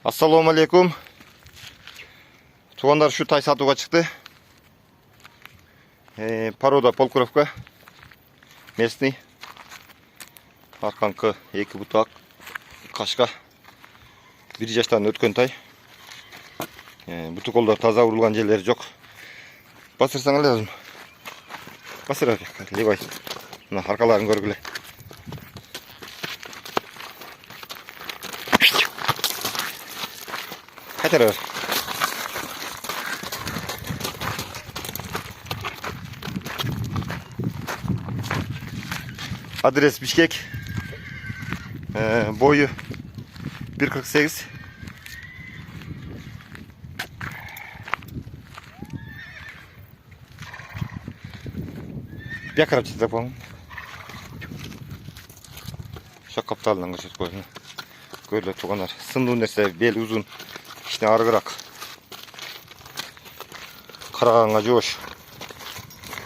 Assalamualaikum. Туғандар, şu тай сатуға çıktı. Порода полкровка. Местный. Арқанқы 2 бұтақ. Қашқа. 1 жаштан өткен тай. Бұты қолдар таза ұрылған жерлері жоқ. Басырсаң лазым. Басыр әке. Лебай. Мына арқаларын көргіле. Қайтар бар. Adres Bişkek. Boyu 1.48. Bir karab çizdi yapalım. Şak kaptalından geçip koyun. Görüle tuğanlar. Sındığı nese bel uzun. İşte argırak. Karağanga coş.